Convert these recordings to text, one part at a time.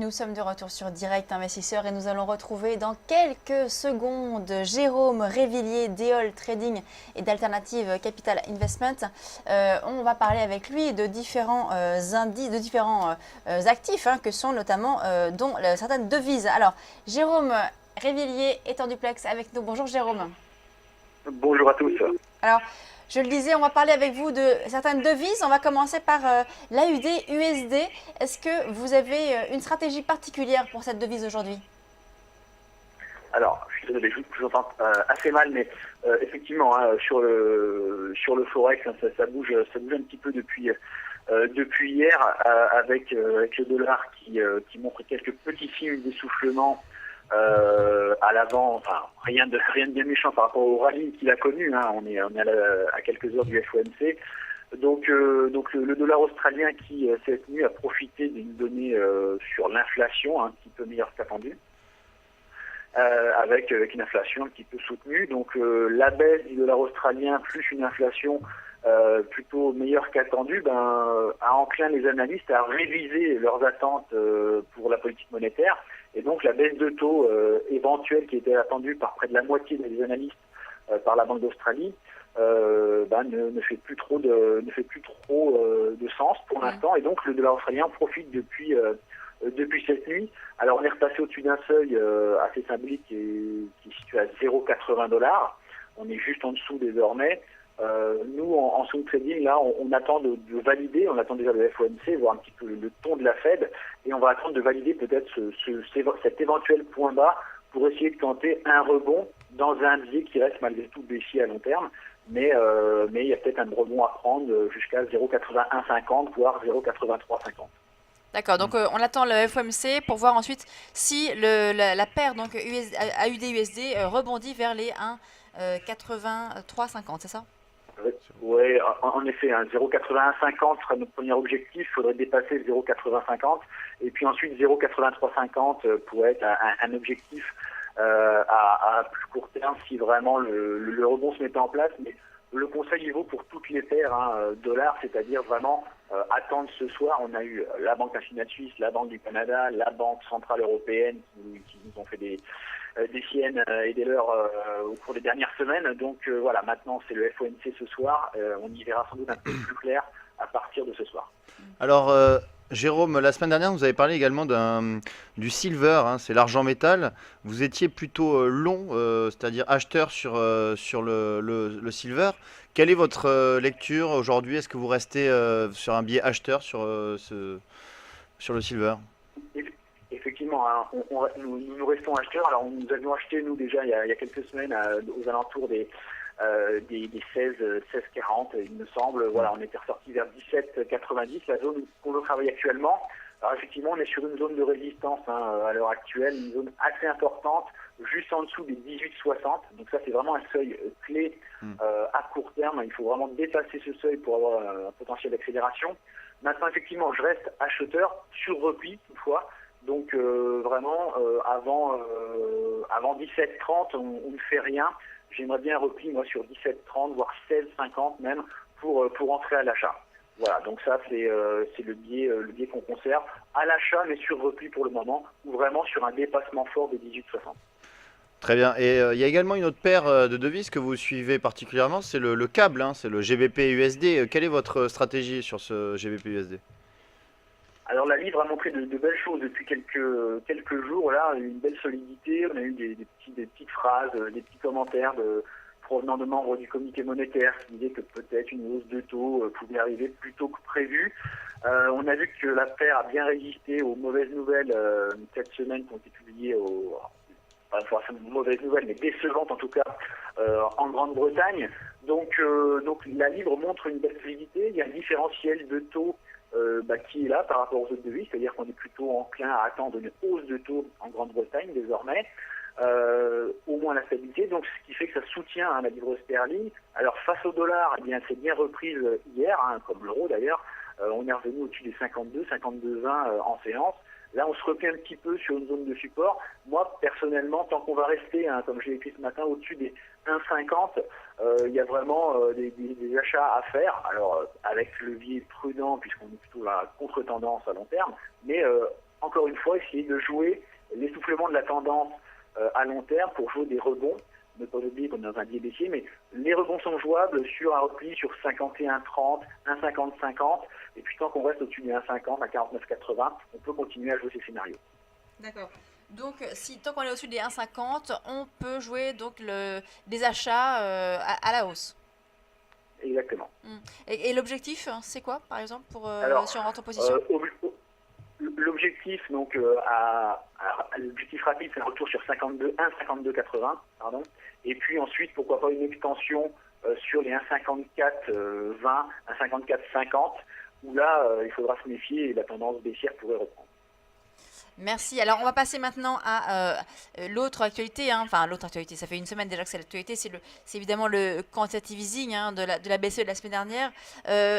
Nous sommes de retour sur Direct Investisseur et nous allons retrouver dans quelques secondes Jérôme Révillier d'Eol Trading et d'Alternative Capital Investment. On va parler avec lui de différents indices, de différents actifs que sont notamment dont certaines devises. Alors, Jérôme Révillier est en duplex avec nous. Bonjour Jérôme. Bonjour à tous. Alors, je le disais, on va parler avec vous de certaines devises. On va commencer par l'AUD-USD. Est-ce que vous avez une stratégie particulière pour cette devise aujourd'hui? Alors, je suis désolé, je vous entends assez mal, mais effectivement, sur le forex, ça bouge un petit peu depuis hier, avec le dollar qui montre quelques petits signes d'essoufflement à l'avant. Enfin, rien de bien méchant par rapport au rallye qu'il a connu. On est à quelques heures du FOMC. Donc le dollar australien qui cette nuit a profité d'une donnée sur l'inflation un petit peu meilleure qu'attendue. Avec une inflation un petit peu soutenue. Donc la baisse du dollar australien plus une inflation plutôt meilleure qu'attendue a enclin les analystes à réviser leurs attentes pour la politique monétaire. Et donc la baisse de taux éventuelle qui était attendue par près de la moitié des analystes par la Banque d'Australie ne fait plus trop de sens pour l'instant. Et donc le dollar australien profite depuis cette nuit. Alors on est repassé au-dessus d'un seuil assez symbolique qui est situé à 0,80 $. On est juste en dessous désormais. Nous, en swing trading, là, on attend de valider, on attend déjà le FOMC, voir un petit peu le ton de la Fed, et on va attendre de valider peut-être cet éventuel point bas pour essayer de tenter un rebond dans un biais qui reste malgré tout baissier à long terme. Mais il y a peut-être un rebond à prendre jusqu'à 0,8150, voire 0,8350. D'accord, donc on attend le FOMC pour voir ensuite si la paire donc AUD-USD rebondit vers les 1,8350, c'est ça? Oui, en effet, 0,8150 sera notre premier objectif. Il faudrait dépasser le 0,8050. Et puis ensuite, 0,8350 pourrait être un objectif à plus court terme si vraiment le rebond se mettait en place. Mais le conseil il vaut pour toutes les paires dollars, c'est-à-dire vraiment attendre ce soir. On a eu la Banque nationale suisse, la Banque du Canada, la Banque centrale européenne qui nous ont fait des siennes et des leurs au cours des dernières semaines. Donc voilà, maintenant c'est le FOMC ce soir. On y verra sans doute un peu plus clair à partir de ce soir. Alors, Jérôme, la semaine dernière, vous avez parlé également du silver, c'est l'argent métal. Vous étiez plutôt long, c'est-à-dire acheteur sur le silver. Quelle est votre lecture aujourd'hui? Est-ce que vous restez sur un biais acheteur sur le silver? Effectivement, nous restons acheteurs. Alors nous avions acheté, nous déjà, il y a quelques semaines, aux alentours des 16,40, il me semble. Voilà, on était ressorti vers 17,90, la zone qu'on veut travailler actuellement. Alors effectivement, on est sur une zone de résistance à l'heure actuelle, une zone assez importante, juste en dessous des 18,60. Donc ça, c'est vraiment un seuil clé à court terme. Il faut vraiment dépasser ce seuil pour avoir un potentiel d'accélération. Maintenant, effectivement, je reste acheteur sur repli, toutefois. Donc vraiment, avant 17,30, on ne fait rien. J'aimerais bien un repli, moi, sur 17,30, voire 16,50 même, pour entrer à l'achat. Voilà, donc ça, c'est le biais qu'on conserve à l'achat, mais sur repli pour le moment, ou vraiment sur un dépassement fort des 18,60. Très bien. Et il y a également une autre paire de devises que vous suivez particulièrement, c'est le câble, c'est le GBP-USD. Quelle est votre stratégie sur ce GBP-USD? Alors la livre a montré de belles choses depuis quelques jours, là, une belle solidité. On a eu des petites phrases, des petits commentaires provenant de membres du comité monétaire qui disaient que peut-être une hausse de taux pouvait arriver plus tôt que prévu. On a vu que la paire a bien résisté aux mauvaises nouvelles cette semaine qui ont été publiées pas forcément mauvaises nouvelles, mais décevantes en tout cas, en Grande-Bretagne. Donc la livre montre une belle solidité. Il y a un différentiel de taux qui est là par rapport aux autres devises, c'est-à-dire qu'on est plutôt enclin à attendre une hausse de taux en Grande-Bretagne désormais, au moins la stabilité, donc ce qui fait que ça soutient la livre sterling. Alors face au dollar, eh bien c'est bien reprise hier, comme l'euro d'ailleurs, on est revenu au-dessus des 52,20 en séance. Là, on se replie un petit peu sur une zone de support. Moi, personnellement, tant qu'on va rester, comme j'ai écrit ce matin, au-dessus des 1,50, il y a vraiment des achats à faire. Alors, avec levier prudent, puisqu'on est plutôt à contre-tendance à long terme, mais encore une fois, essayer de jouer l'essoufflement de la tendance à long terme pour jouer des rebonds. Ne pas oublier qu'on est dans un biais baissier, mais les rebonds sont jouables sur un repli sur 51,30, 1,50-50, et puis tant qu'on reste au-dessus des 1,50, à 49,80, on peut continuer à jouer ces scénarios. D'accord. Donc, tant qu'on est au-dessus des 1,50, on peut jouer donc des achats à la hausse. Exactement. Et l'objectif, c'est quoi, par exemple, Alors, si on rentre en position? L'objectif, donc, l'objectif rapide, c'est un retour sur 1,5280, pardon. Et puis ensuite, pourquoi pas une extension sur les 1,5420, 1,5450, où là, il faudra se méfier et la tendance baissière pourrait reprendre. Merci. Alors, on va passer maintenant à l'autre actualité. Enfin, l'autre actualité, ça fait une semaine déjà que c'est l'actualité. C'est évidemment le quantitative easing de la BCE de la semaine dernière.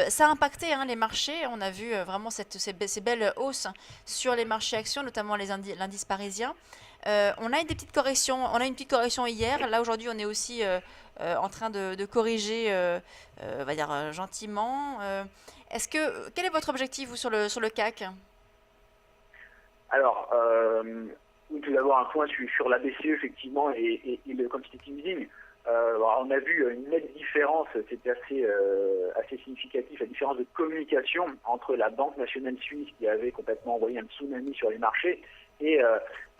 Ça a impacté les marchés. On a vu vraiment ces belles hausses sur les marchés actions, notamment l'indice parisien. On a une petite correction hier. Là, aujourd'hui, on est aussi en train de corriger, on va dire gentiment. Quel est votre objectif, vous, sur le CAC? Alors, tout d'abord un point sur la BCE effectivement et le quantitative easing. On a vu une nette différence, c'était assez significatif, la différence de communication entre la Banque nationale suisse qui avait complètement envoyé un tsunami sur les marchés et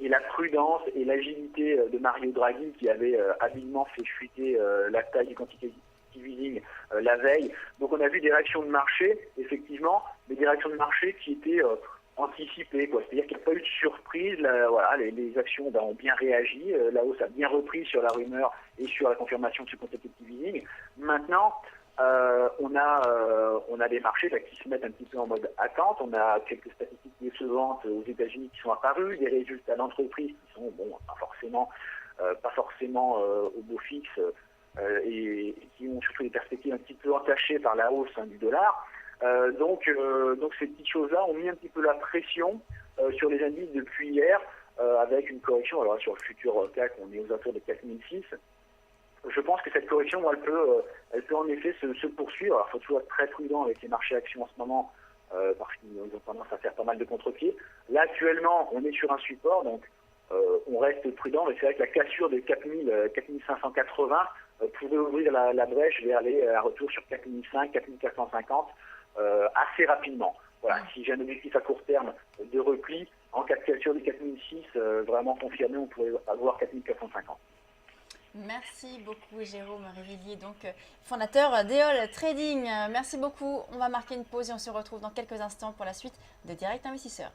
la prudence et l'agilité de Mario Draghi qui avait habilement fait chuter la taille du quantitative easing la veille. Donc on a vu des réactions de marché, effectivement, mais des réactions de marché qui étaient anticipé, quoi. C'est-à-dire qu'il n'y a pas eu de surprise. Voilà, les actions ont bien réagi. La hausse a bien repris sur la rumeur et sur la confirmation de ce quantitative easing. Maintenant, on a des marchés là, qui se mettent un petit peu en mode attente. On a quelques statistiques décevantes aux États-Unis qui sont apparues, des résultats d'entreprises qui sont pas forcément au beau fixe et qui ont surtout des perspectives un petit peu entachées par la hausse du dollar. Donc ces petites choses-là ont mis un petit peu la pression sur les indices depuis hier, avec une correction. Alors sur le futur CAC, on est aux alentours de 4006. Je pense que cette correction, elle peut en effet se poursuivre. Alors il faut toujours être très prudent avec les marchés actions en ce moment, parce qu'ils ont tendance à faire pas mal de contre-pieds. Là actuellement, on est sur un support, donc on reste prudent, mais c'est vrai que la cassure de 4580 pourrait ouvrir la brèche vers un retour sur 4005, 4450 assez rapidement. Voilà, si j'ai un objectif à court terme de repli, en cas de cassure de 4006, vraiment confirmé, on pourrait avoir 4450. Merci beaucoup Jérôme Révillier, donc fondateur d'EOL Trading. Merci beaucoup. On va marquer une pause et on se retrouve dans quelques instants pour la suite de Direct Investisseur.